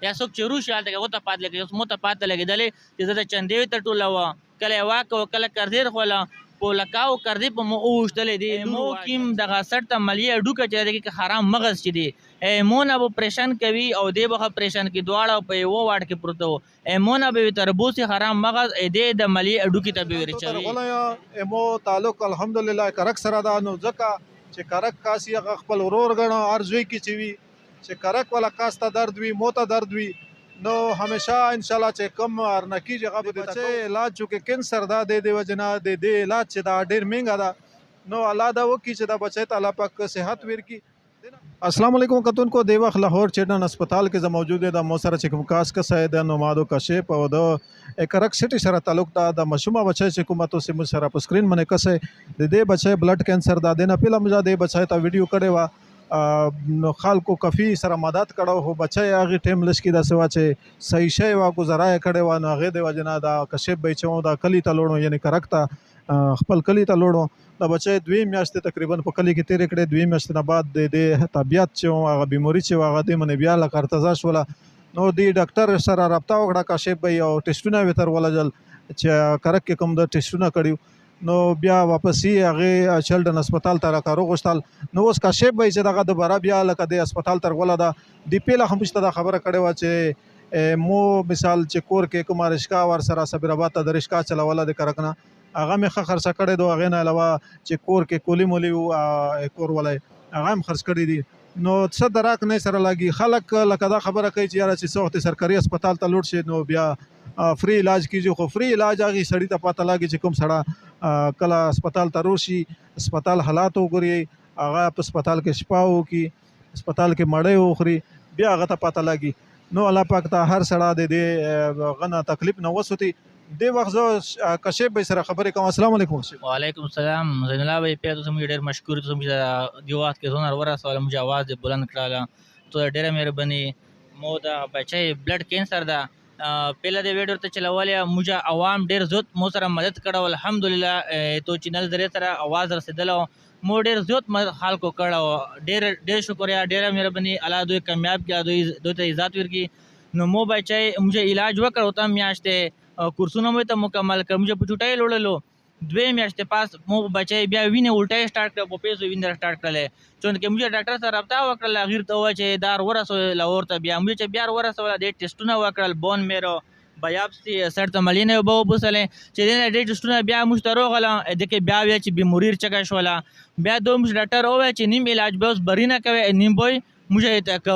یا څوک چې روشي هلته کې غوته پاتې لګېږي، اوس مو ته پاته لګېدلې چې زه د چندې ته ټوله وه، کله یې واکه کله کردې خوله په لکاو کردې په مو اوښتلې دي مو کیم دغه سټ ته ملیه ډوکه چې دی کې حرام مغز چې دی مونه به پریشن کوي او دی به پریشن کې دواړه په یو واټ کې پروت وو مونه به تربوسی حرام مغز دې د ملیه ډوکی ته به ورچوي غلیا مو تعلق الحمدلله کرک سره دا نو ځکه چې کرک کاسی هغه خپل ورور غنو ارزوي کې چې وي چې کرک ولا کاسته درد وي موته درد وي نو همیشه ان شاء الله چې کم ارنکی جگہ به دته علاج چې کینسر دا د وجنا د علاج چې دا ډیر مهنګا ده نو الله دا وکي چې دا بچی تعالی پاک صحت ورکی. السلام علیکم کتون کو دیوخ لاہور چیڈن اسپتال کې موجود ده مو سره چې کوم کاس کا سید نومادو کشف او د کرک سټی سره تعلق ده د مشومه بچی چې کومه تو سیم سره په سکرین باندې کسه د دې بچی بلډ کینسر دا دنه پیله مجا د بچی ته ویډیو کړي وا نو خلکو کافی سره مدد کړو هو بچی هغه ټیم لشکې د سوا چې صحیح شی وا گزارای کړي وا نو هغه د وجنا دا کشف به چو دا کلی ته لوړو یعنی کرکتا خپل کلی ته لوړو دا بچی دوی میاشتې تقریبا په کلی کې تیر کړي دوی میاشتې نه بعد د طبيعت چې هغه بیماری چې هغه د من بیا لا کارتزا شوله نو دی ډاکټر سره رابطه وکړه کشف به او ټیسټونه وتر ولجل چې کرک کې کوم د ټیسټونه کړیو نو بیا واپس یې هغه چلډرن هسپتال ته راکارو غوښتل نو اوس کاشف به چې دغه دوباره بیا لکه د هسپتال تر ولا دا دی پیله هم چې دا خبره کړې و چې مو مثال چې کور کې کوم رشکا ور سره صبر آباد ته د رشکا چلوله د کرکنه هغه مخه خرڅ کړي دوه غې نه علاوه چې کور کې کولی مولی او کور ولای هغه هم خرڅ کړي دي نو څه دراک نه سره لګي خلک لکه دا خبره کوي چې یاره چې څوخت سرکاري هسپتال ته لوټ شي نو بیا فری علاج کیږي خو فری علاج هغه سړی ته پته لګي چې کوم سړی کله هسپتال ته روشي هسپتال حالات وګوري هغه په هسپتال کې شپاو کی هسپتال کې مړې وخوري بیا هغه ته پته لګي نو الله پاک ته هر سړی د غنا تکلیف نه وسوتي د وخت زه کشف به سره خبرې کوم. السلام علیکم. وعلیکم السلام زین الله بھائی پیدا تم ډیر مشکور تم دیوات کې زونه ورا سوال مجھے आवाज بلند کړاله تو ډیره مهرباني مو دا بچي بلډ کینسر دا پہله د ویډیو ته چلولې موږ عوام ډیر زوت مو سره مدد کړو الحمدلله تو چینل درې سره आवाज رسیدلو مو ډیر زوت خلکو کړو ډیر شکریا ډیر مهرباني الله دوی کامیاب کړه دوی ته عزت ورکړي نو مو بچي موږ علاج وکړو ته میاشته کورسونه مو ته مکمل کړ موږ په چټای لوللو دوی میاشتې پاس مو بچي بیا وینه الټه سٹارټ کړ په پیسو وینه سٹارټ کړل چون کې موږ ډاکټر سره رابطه وکړل غیر ته و چې دار ورسو لاور ته بیا موږ چې بیا ورسو د ټیسټونه وکړل بون میرو بایاپسي سرته ملینه وبو بوسله چې د دې ټیسټونه بیا مشترو غلا د کې بیا چې بیموریر چکا شولا بیا دوم ډاکټر او چې نیم علاج به اوس برینه کوي نیم بوي موږ ته کو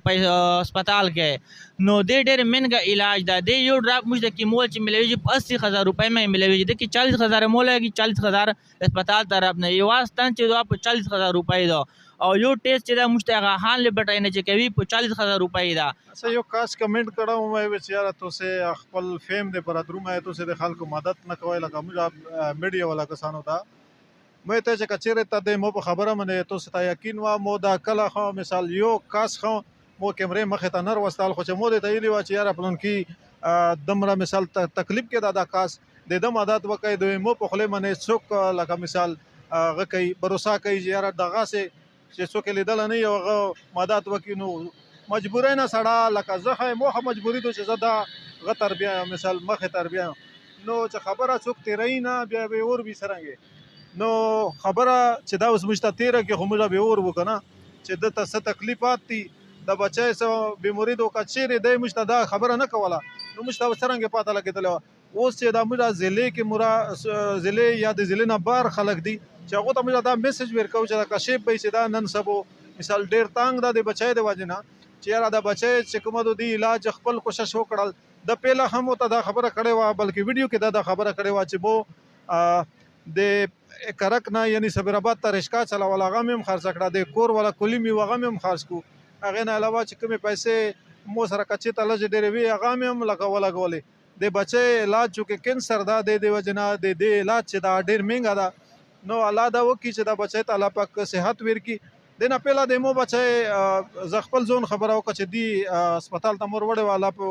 په هسپتال کې نو د ډېر منګه علاج دا دی یو ډراپ موږ د کیمول چې ملوي 80000 روپۍ مې ملوي د کې 40000 مول کې 40000 هسپتال طرف نه یو واستان چې په 40000 روپۍ دا او یو ټیسټ چې دا مشتغه خان له بټای نه چې کوي په 40000 روپۍ دا اچھا یو کاس کمنٹ کړه مې وچاره تو سه خپل فیم د پر درو مې تو سه د خلکو مدد نه کوي لکه موږ میډیا والا کسانو ته مې ته چې کچېره ته د مو په خبره منه تو ستا یقین وا مو دا کله خو مثال یو کاس خو مو کیمرې مخه ته نر وستال خو چې مو د تیلی وا چې یاره پلون کې دمره مثال تکلیف کې دا کاس د دم عادت وکي د مو په خله منه څوک لکه مثال غ کوي باور کوي چې یاره دغه سه چې څوک لیدل نه یو مدد وکي نو مجبورای نه سړی لکه زه مو مجبوری ته چې زدا غ تربیه مثال مخه تربیه نو چې خبره څوک تیرای نه بیا به اور به سرنګي نو خبره چې دا اوس مشته تیره کې همزه به اور وکنه چې د څه تکلیفات دي د بچی سو بیماری دو کچېره د مشته دا خبره نه کوله نو مشته سرنګ پاته لګیدل اوس چې دا موږ ضلع کې مرا ضلع یا د ضلع نه بار خلک دي چې هغه ته موږ دا میسج ورکو چې کشف به چې دا نن سبو مثال ډیر تانګ د بچی د واجنه چې یاره د بچی چې کومه د علاج خپل کوشش وکړل د پیله هم ته دا خبره کړې و بلکې ویډیو کې دا خبره کړې و چې بو د کرک نه یعنی صبر آباد ته رشکا چلول هغه هم خرڅ کړه د کور ولا کلی می وغه هم خرڅ کو هغه نه علاوه چې کومه پیسې مو سره کچې ته لږ ډېر وی هغه هم لګولې د بچي علاج چې کینسر دا د وجنا د علاج چې دا ډېر مهنګا ده نو الله دا وکي چې دا بچي ته الله پاک صحت ورکی دنه پیلا د مو بچي ز خپل ځون خبره وکړه چې دی هسپتال ته مور وړه والا په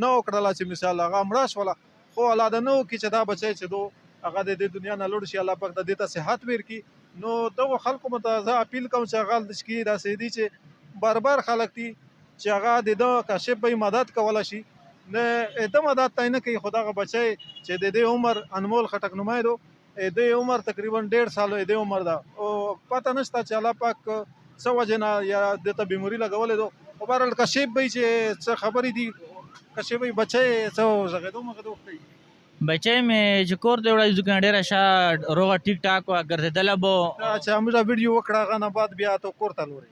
نو کړلا چې مثال هغه مړاش ولا خو الله دا نو کی چې دا بچي چې دو هغه د دنیا نه لوړ شي الله پاک د دې ته صحت ورکي نو دغه خلکو متازه اپیل کوم چې هغه د شکی دا سیدی چې بار خلک دي چې هغه د ده کاشف به مدد کولی شي نه د مدد ته نه کوي خو دغه بچی چې د دې عمر انمول خټک نمای دو د عمر تقریبا 1.5 سال د عمر ده او پته نشته چې الله پاک څه وجه نه یا د ته بیماري لګولې دو خو بهرحال کاشف به چې څه خبرې دي کاشف به بچی څه غږېدو مغېدو کوي بچی مې چې کور ته وړی ځکه ډېره ښه روغه ټیک ټاک وه ګرځېدله به چې موږ ویډیو وکړه هغه نه بعد بیا ته کور ته لورې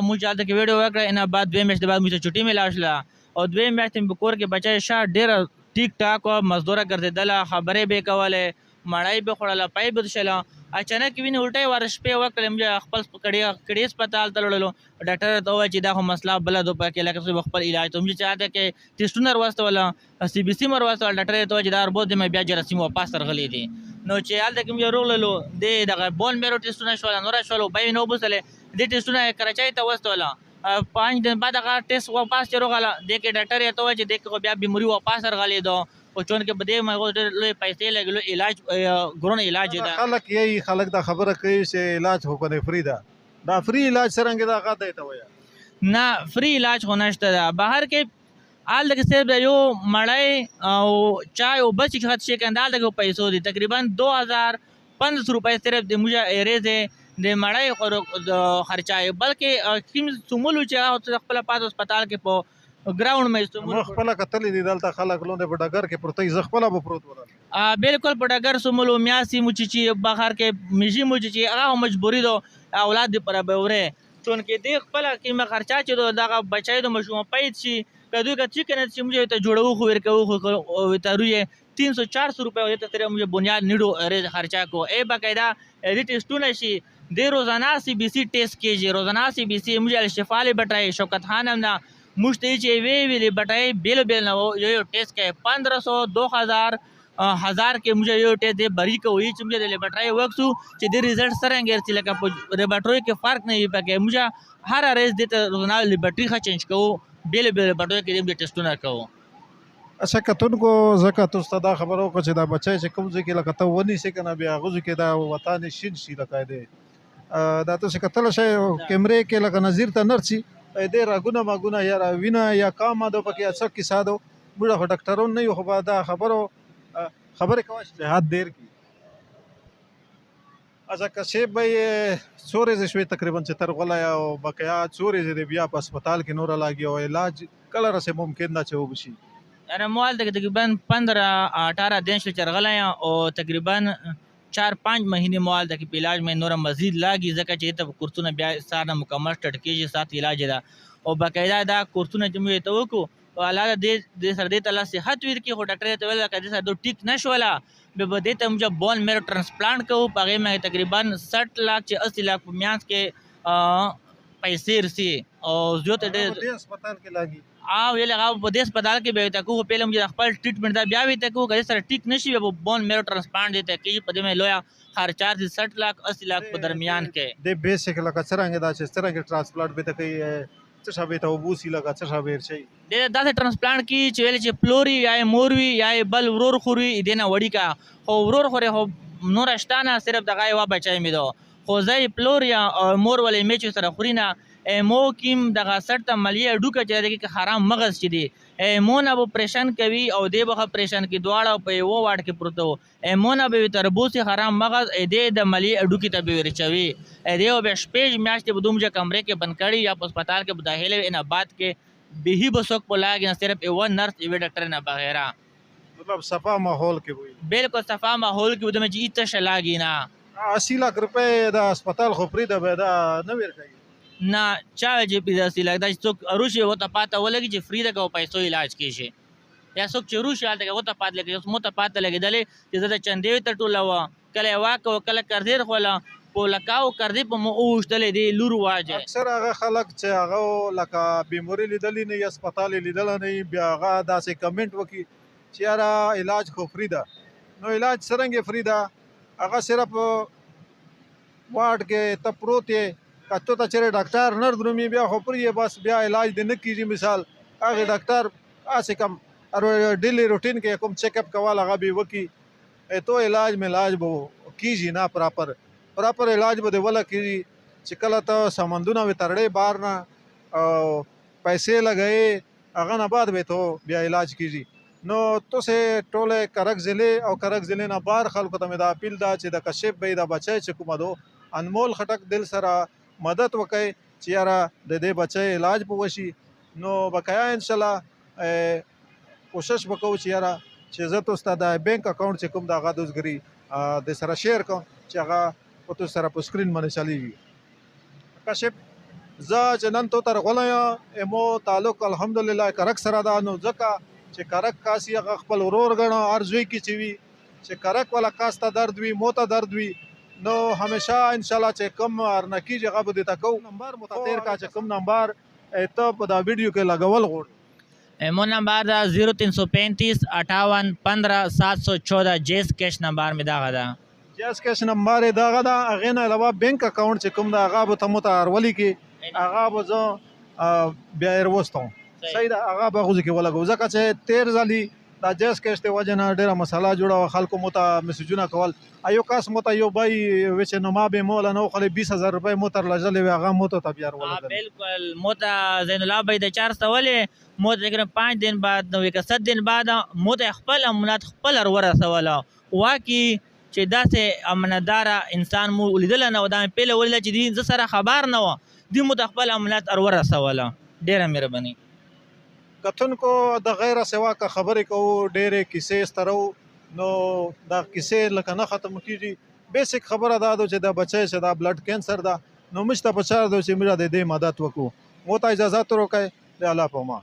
موږ هلته کې ویډیو وکړه نه بعد 2 میاشتې بعد موږ ته چټي مې شوله او 2 میاشتې مې په کور کې بچی ښه ډېره ټیک ټاک وه مزدوره ګرځېدله خبرې به یې کولې مړۍ به خوړله پای به تشله اچانک وینې الټۍ واره شپې وکړې موږ خپل کړي هسپتال ته وړلو ډاکټر راته وویل چې دا خو مسله بله ده پکې لکه څه به خپل علاج ته موږ چې هلته کې ټېسټونه ور سی بي سي مې ور واستول ډاکټر راته وویل چې دا رپورټ دی مې بیا جراثیم واپس راغلی دي نو چې هلته کې موږ روغللو د دغه بون میرو ټېسټونه شول نوره شول بیا یې نه وبوسلې دې ټېسټونه کراچۍ ته واستوله 5 دن بعد هغه ټېسټ واپس چې راغله دې کې ډاکټر راته وویل چې دې کې خو بیا بیماري واپس راغلی ده او چون کې بده مې ډېر لوی پیسې لګلو علاج ګرونه علاج ده خلک یې خلک دا خبره کوي چې علاج خو کنه فری ده دا فری علاج څنګه دا غاده ته وایي نه فری علاج خو نشته ده بهر کې آل دغه صرف یو مړی او چای او بس چې خط شي کندال دغه پیسو دي تقریبا 2500 روپۍ صرف د موږ ایریزه د مړی خرچای بلکې کوم سمولو چې خپل پات هسپتال کې په ګراوند مې سمول خپل کتلې دي دلته خلک لوند په ډګر کې پروتې ز خپل به پروت ورل بالکل په ډګر سمولو میاسي موچی چې بهر کې میجی موچی چې هغه مجبوری دو اولاد پر به وره چون کې د خپل قیمه خرچا چې دغه بچای د مشوم پېد شي کدو چې کنه چې موږ ته جوړو خو ورکو خو ته روی 300-400 روپے ته تر موږ بنیاد نیډو ریز خرچا کو ای باقاعده د ټیسټونه شي د روزانه سی بي سي ټیسټ کیږي روزانه سی بي سي موږ الشفاله بټای شوکت خانم نه مشته چې وی بټای بیل بیل نه یو ټیسټ کې 1500 2000 1000 کې موږ یو ټیسټ دی بری کوي چې موږ د بټای وکسو چې د ریزلټ سره انګر لکه په لیبارټوري کې فرق نه وي پکې موږ هر ریز د روزانه لیبارټوري ښه چینج کوو بیل لیبارټوري کې د ټیسټونه کوو اچھا کتونکو زکه تاسو ته دا خبرو کو چې دا بچای چې کوم ځای کې لکه ته ونی سي کنه بیا غوځو کې دا وطن شین شي لکه دی دا تاسو کتل شي کیمرې کې لکه نظیر ته نرسي دې راګونه ماګونه یا وینا یا کام ده پکې اڅ کې ساده موږ ډاکټرون نه یو خو دا خبره کوي چې حد دیر کی اچھا کشف به سورې شوي تقریبا چې تر غلا او بقیا سورې دې بیا په هسپتال کې نور لاګي او علاج کله رسه ممکن نه چوب شي انا مال تقریبا 15-18 दिन से चरगला او تقریبا 4-5 مهینه مال د علاج مې نور مزید لاګي ځکه چې ته کورسونه بیا ساره مکمل ټټ کېږي سات علاج ده او باقاعده دا کورسونه چې موږ ته وکړو او الله دې سر دې تعالی صحت ورکړي خو ډاکټر ته ویل کړه چې ټیک نشولا به دې ته موږ بون میرو ټرانسپلانټ کوو پغه مې تقریبا 60 लाख چې 80 लाख په میانس کې پیسې رسي او زیات دې هسپتال کې لاګي ویل هغه په دې هسپتال کې به تا کو پهله موږ خپل ټریټمنټ دا بیا وی ته کو کله سره ټیک نشي به بون میرو ټرانسپلانټ دې ته کې په دې مې لویا خرچا 60 लाख 80 लाख په درمیان کې د بیسیک لکه څنګه دا چې څنګه ټرانسپلانټ به ته کوي څه شابه ته وبوسی لکه څه شابه شي د داسې ټرانسپلانټ کې چې ویل چې پلوري یا موروي یا بل ورور خوري دې نه وړي کا خو ورور خوري خو نور اشتانه صرف دغه یو بچای مې دو خو زای پلوریا مور ولې میچ سره خوري نه مو کیم دغه سټ مالیه ډوکه چې دغه حرام مغز چي دي مون اب پریشن کوي او دی به پریشن کې دواړه په یو واټ کې پروتو مون اب تربوسی حرام مغز دې د مالیه ډوکی ته به ورچوي دی او به شپږ میاشتې بدومجه کمرې کې بند کړي یا په هسپتال کې بداهله ان بعد کې به هی بسوک په لاګ نه صرف یو نرس یو ډاکټر نه بغیره مطلب صفا ماحول کې وي بالکل صفا ماحول کې ودمه چې ایت شلاګي نه 80 लाख रुपए د هسپتال خو پری د به دا نه ورکړي نه چا چې پیدا سي لګدا چې څوک روشي وته پاته ولګي چې فری دغه پیسو علاج کیږي یا څوک چې روشي حالت وته پات لګي اوس مو ته پاته لګیدلې چې زده چندې ته ټوله کله واکو کله کردیر خولا په لکاو کردی په مو اوشتلې دی لور واجه اکثر هغه خلک چې هغه لکه بیماری لیدلې نه یا هسپتال لیدل نه بیا هغه داسې کمنټ وکي چې یاره علاج خو فری ده نو علاج څنګه فری ده هغه صرف واټ کې ته پروت یې کته ته چیرې ډاکټر نر درومي بیا خو پرې بس بیا علاج دې نه کیږي مثال هغه ډاکټر اسې کم ډیلی روټین کې کوم چیک اپ کول هغه به وکي تو علاج به کیږي نه پراپر علاج به ولا کیږي چې کله ته سمندونه و ترړې بار نه او پیسې لګوي هغه نه بعد به تو بیا علاج کیږي. نو تاسې ټوله کرک ضلع او کرک ضلع نه بهر خلکو ته مې دا اپیل ده چې د کشف به د بچی چې کومه دو انمول خټک دل سره مدد وکړي چې یاره د دې بچی علاج به وشي. نو بقایا انشاءالله کوشش وکړو چې یاره چې زه تاسو ته د بینک اکاونټ چې کوم د هغه دوزګري د سره شیر کوم چې هغه په تاسو سره په سکرین باندې چلیږي. کشف زه چې نن تو تر غولی مو تعلق الحمدلله کرک سره ده. نو ځکه چې کرک کاسی هغه خپل ورور ګڼو هر زوی کې چې وي چې کرک والا کاس ته درد وي مو ته درد وي نو همیشه انشاءالله چې کم ارنکیږي هغه به درته کوو. نمبر متطیر کا چې کوم نمبر ته په دا ویډیو کې لګول غواړو. مو نمبر دا 0335 58 15 714 جیس کیش نمبر می دغه ده. جیس کیش نمبر دغه ده. هغې نه علاوه بینک اکاونټ چې کوم ده هغه به ته مو ته ورولي کې هغه به زه بیا یې راوستم. صحیح ده هغه به غوځي کې ولګو ځکه چې تیر ځلي دا جیس کیش د وجه نه ډېره مسله جوړه خلکو مو ته میسیجونه کول ایو کس مو ته یو بای وچ نو ما به مولا نو خلی 20000 روپۍ مو تر لږلې وي هغه مو ته بیا ورولګل. بالکل مو ته زین الله بھائی د 400 ولې مو ته 5 दिन بعد نو 7 दिन بعد مو ته خپل امانت خپل ورسوله واکي چې داسې امانتدار انسان مو ولیدل نه و دا پیله ولله چې دې ز سره خبر نه و دې مو ته خپل امانت ورسوله. ډېره مهرباني. کتونکو د غیر سوا کا خبرې کوو ډېرې کیسې سترو نو دا کیسې لکه نه ختم کیږي. بیسیک خبره دا ده چې دا بچی چې دا بلډ کینسر ده نو موږ ته پچار ده چې موږ د دې مدد وکړو. مو ته اجازه ورکړئ د الله په امان.